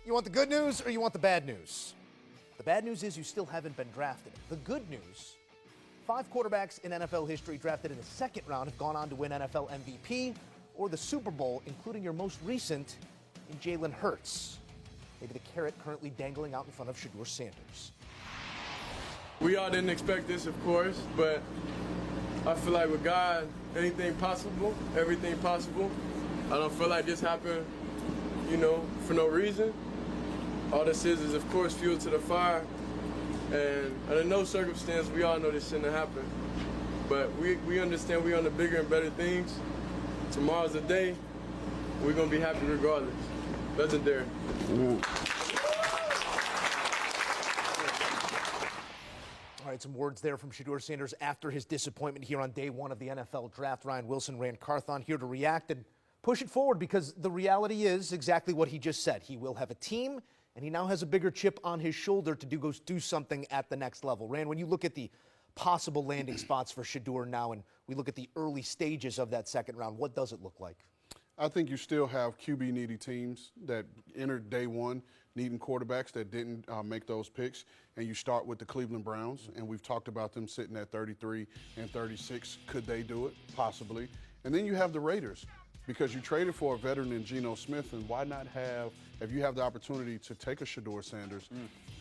You want the good news or you want the bad news? The bad news is you still haven't been drafted. The good news, 5 quarterbacks in NFL history drafted in the second round have gone on to win NFL MVP or the Super Bowl, including your most recent in Jalen Hurts. Maybe the carrot currently dangling out in front of Shedeur Sanders. We all didn't expect this, of course, but I feel like with God, anything possible, everything possible. I don't feel like this happened, for no reason. All this is, of course, fuel to the fire. And under no circumstance, we all know this shouldn't have happened. But we understand we're on the bigger and better things. Tomorrow's the day. We're going to be happy regardless. Legendary. All right, some words there from Shedeur Sanders after his disappointment here on day one of the NFL draft. Ryan Wilson, Ran Carthon here to react and push it forward because the reality is exactly what he just said. He will have a team, and he now has a bigger chip on his shoulder to do something at the next level. Rand, when you look at the possible landing spots for Shedeur now and we look at the early stages of that second round, what does it look like? I think you still have QB-needy teams that entered day one needing quarterbacks that didn't make those picks, and you start with the Cleveland Browns, and we've talked about them sitting at 33 and 36. Could they do it? Possibly. And then you have the Raiders, because you traded for a veteran in Geno Smith, and why not have, if you have the opportunity to take a Shedeur Sanders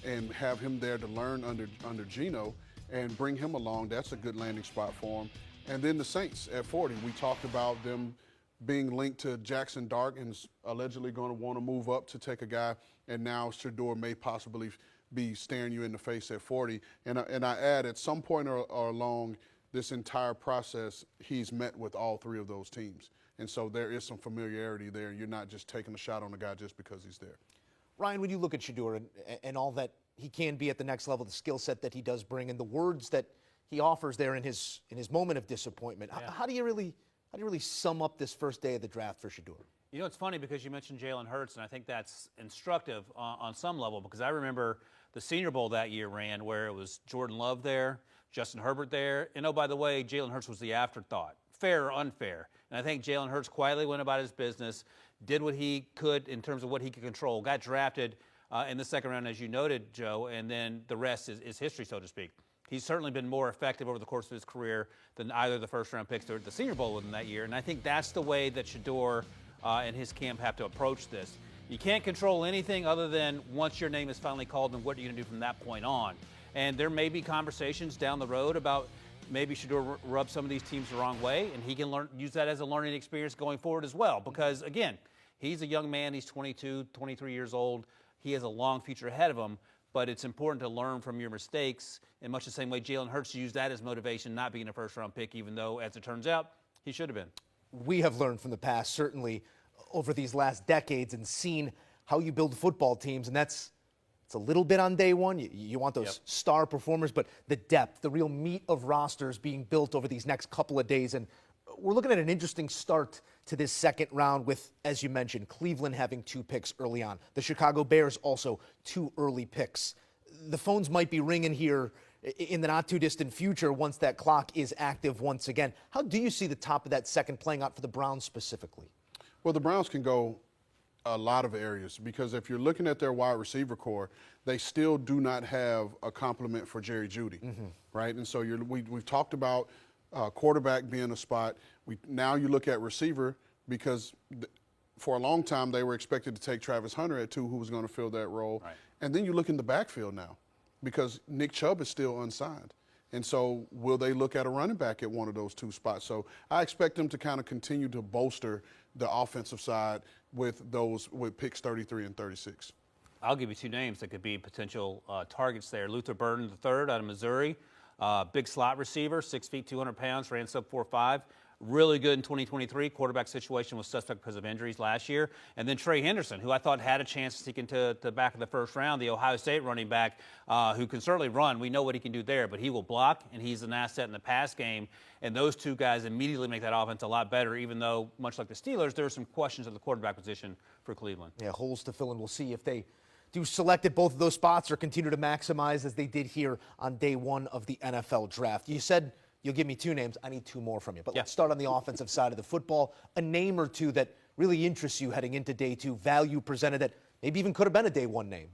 and have him there to learn under Geno and bring him along, that's a good landing spot for him. And then the Saints at 40, we talked about them being linked to Jackson Dart and allegedly going to want to move up to take a guy, and now Shedeur may possibly be staring you in the face at 40. And I add, at some point or along this entire process, he's met with all 3 of those teams. And so there is some familiarity there. You're not just taking a shot on the guy just because he's there. Ryan, when you look at Shedeur and all that he can be at the next level, the skill set that he does bring, and the words that he offers there in his moment of disappointment, how do you really sum up this first day of the draft for Shedeur? You know, it's funny because you mentioned Jalen Hurts, and I think that's instructive on some level because I remember the Senior Bowl that year ran where it was Jordan Love there, Justin Herbert there, and oh, by the way, Jalen Hurts was the afterthought, fair or unfair. And I think Jalen Hurts quietly went about his business, did what he could in terms of what he could control, got drafted in the second round, as you noted, Joe, and then the rest is history, so to speak. He's certainly been more effective over the course of his career than either the first-round picks or the Senior Bowl within that year, and I think that's the way that Shedeur and his camp have to approach this. You can't control anything other than once your name is finally called, and what are you going to do from that point on? And there may be conversations down the road about maybe Shedeur rub some of these teams the wrong way, and he can use that as a learning experience going forward as well. Because, again, he's a young man. He's 22, 23 years old. He has a long future ahead of him. But it's important to learn from your mistakes in much the same way Jalen Hurts used that as motivation, not being a first-round pick, even though, as it turns out, he should have been. We have learned from the past, certainly over these last decades, and seen how you build football teams, and it's a little bit on day one. You want those star performers, but the depth, the real meat of rosters being built over these next couple of days. And we're looking at an interesting start to this second round with, as you mentioned, Cleveland having 2 picks early on. The Chicago Bears also 2 early picks. The phones might be ringing here in the not-too-distant future once that clock is active once again. How do you see the top of that second playing out for the Browns specifically? Well, the Browns can go a lot of areas because if you're looking at their wide receiver core, they still do not have a complement for Jerry Jeudy, right? And so we've talked about quarterback being a spot. Now you look at receiver because for a long time they were expected to take Travis Hunter at 2, who was going to fill that role. Right. And then you look in the backfield now because Nick Chubb is still unsigned. And so will they look at a running back at one of those 2 spots? So I expect them to kind of continue to bolster the offensive side with picks 33 and 36. I'll give you 2 names that could be potential targets there. Luther Burden III out of Missouri, big slot receiver, 6 feet, 200 pounds, ran sub 4.5. Really good in 2023. Quarterback situation was suspect because of injuries last year. And then Trey Henderson, who I thought had a chance to sneak into the back of the first round, the Ohio State running back, who can certainly run. We know what he can do there, but he will block, and he's an asset in the pass game. And those 2 guys immediately make that offense a lot better, even though, much like the Steelers, there are some questions at the quarterback position for Cleveland. Yeah, holes to fill, and we'll see if they do select at both of those spots or continue to maximize as they did here on day one of the NFL draft. You said you'll give me 2 names. I need 2 more from you. But let's start on the offensive side of the football. A name or 2 that really interests you heading into day 2, value presented that maybe even could have been a day one name.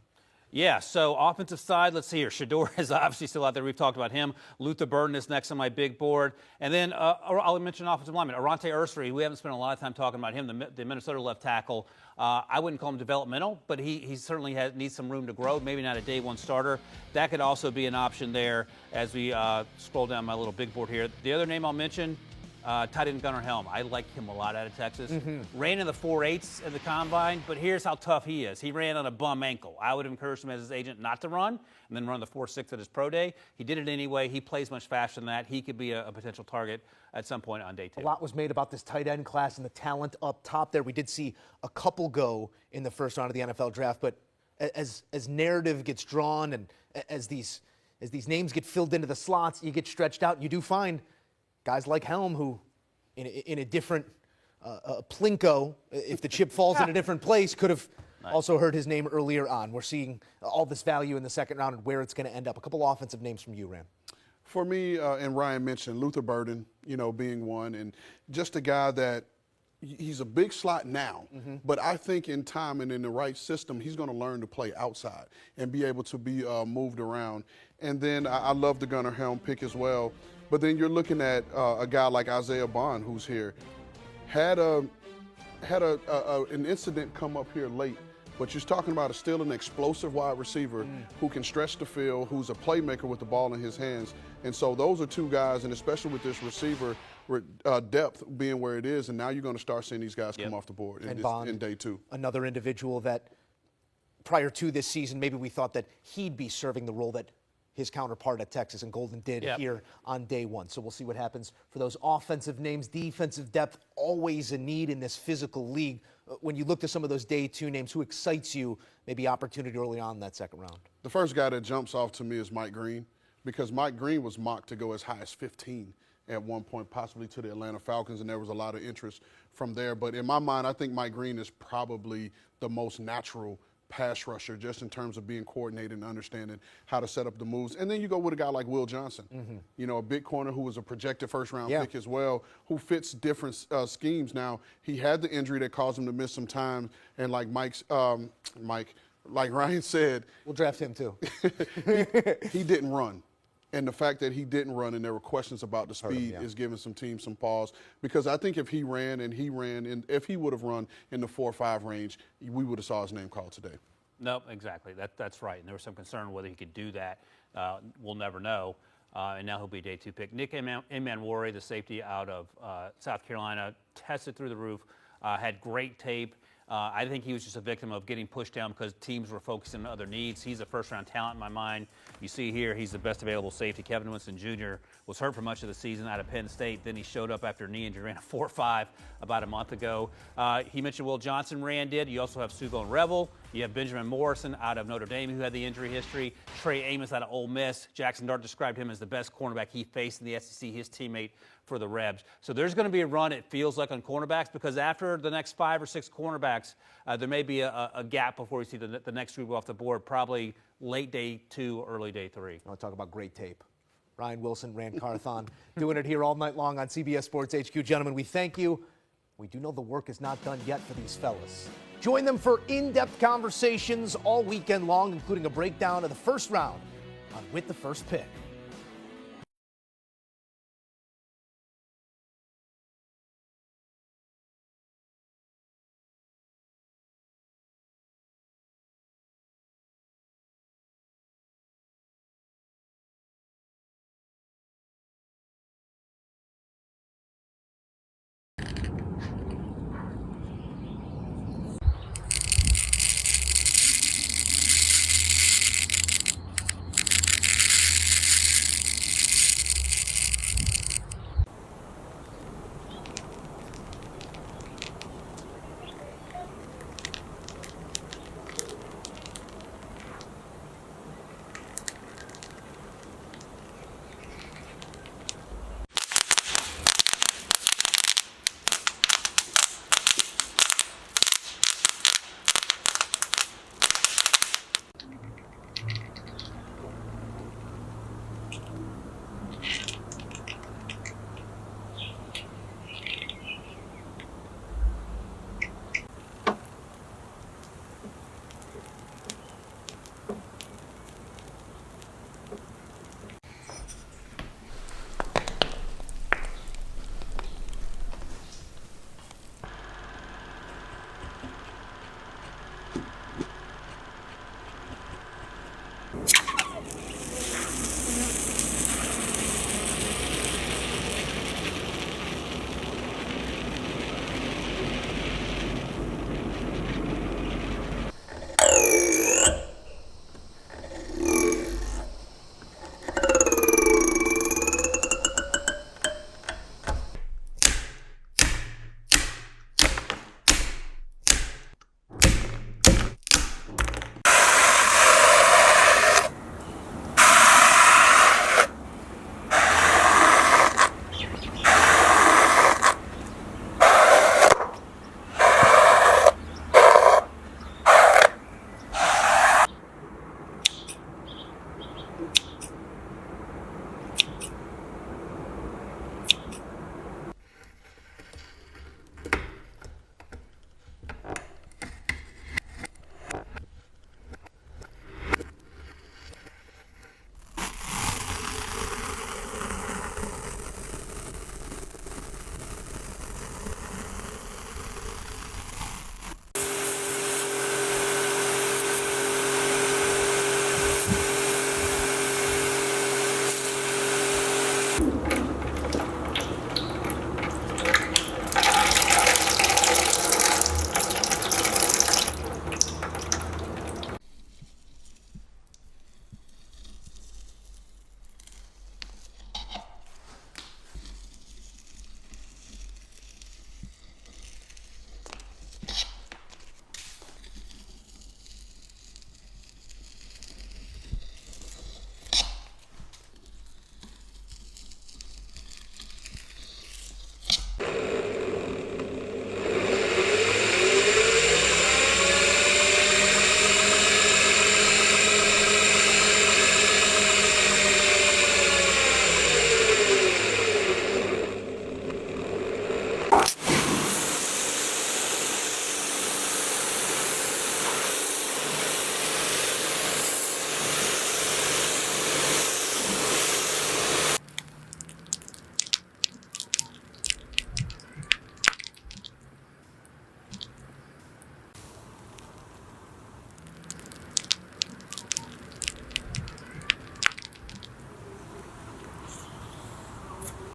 Yeah, so offensive side, let's see here. Shador is obviously still out there. We've talked about him. Luther Burden is next on my big board. And then I'll mention offensive lineman, Arante Ursary. We haven't spent a lot of time talking about him, the Minnesota left tackle. I wouldn't call him developmental, but he certainly needs some room to grow. Maybe not a day one starter. That could also be an option there as we scroll down my little big board here. The other name I'll mention, tight end Gunnar Helm. I like him a lot out of Texas. Ran in the 4.8s in the combine, but here's how tough he is. He ran on a bum ankle. I would have encouraged him as his agent not to run and then run the 4.6 at his pro day. He did it anyway. He plays much faster than that. He could be a potential target at some point on day two. A lot was made about this tight end class and the talent up top there. We did see a couple go in the first round of the NFL draft, but as narrative gets drawn and as these names get filled into the slots, you get stretched out. You do find guys like Helm who, in a different Plinko, if the chip falls in a different place, could have also heard his name earlier on. We're seeing all this value in the second round and where it's going to end up. A couple offensive names from you, Ram. For me, and Ryan mentioned Luther Burden, being one, and just a guy that he's a big slot now, but I think in time and in the right system, he's going to learn to play outside and be able to be moved around. And then I love the Gunnar Helm pick as well. But then you're looking at a guy like Isaiah Bond, who's here, had an incident come up here late. But you're talking about still an explosive wide receiver who can stretch the field, who's a playmaker with the ball in his hands. And so those are two guys, and especially with this receiver depth being where it is, and now you're going to start seeing these guys come off the board in day two. Another individual that prior to this season, maybe we thought that he'd be serving the role that his counterpart at Texas and Golden did here on day one. So we'll see what happens for those offensive names. Defensive depth, always a need in this physical league. When you look to some of those day two names, who excites you, maybe opportunity early on in that second round? The first guy that jumps off to me is Mike Green, because Mike Green was mocked to go as high as 15 at one point, possibly to the Atlanta Falcons, and there was a lot of interest from there. But in my mind, I think Mike Green is probably the most natural pass rusher, just in terms of being coordinated and understanding how to set up the moves. And then you go with a guy like Will Johnson, a big corner who was a projected first-round pick as well, who fits different schemes. Now, he had the injury that caused him to miss some time, and like like Ryan said, we'll draft him too. he didn't run. And the fact that he didn't run and there were questions about the speed is giving some teams some pause. Because I think if he ran, and if he would have run in the 4.5 range, we would have saw his name called today. No, exactly. That's right. And there was some concern whether he could do that. We'll never know. And now he'll be a day two pick. Nick Emmanwori, the safety out of South Carolina, tested through the roof, had great tape. I think he was just a victim of getting pushed down because teams were focusing on other needs. He's a first-round talent in my mind. You see here, he's the best available safety. Kevin Winston Jr. was hurt for much of the season out of Penn State. Then he showed up after a knee injury, ran a 4.5 about a month ago. He mentioned Will Johnson did. You also have Suvone Revel. You have Benjamin Morrison out of Notre Dame, who had the injury history. Trey Amos out of Ole Miss. Jackson Dart described him as the best cornerback he faced in the SEC, his teammate for the Rebs. So there's going to be a run, it feels like, on cornerbacks, because after the next 5 or 6 cornerbacks, there may be a gap before we see the next group off the board, probably late day 2, early day 3. I want to talk about great tape. Ryan Wilson, Rand Carthon, doing it here all night long on CBS Sports HQ. Gentlemen, we thank you. We do know the work is not done yet for these fellas. Join them for in-depth conversations all weekend long, including a breakdown of the first round on With the First Pick.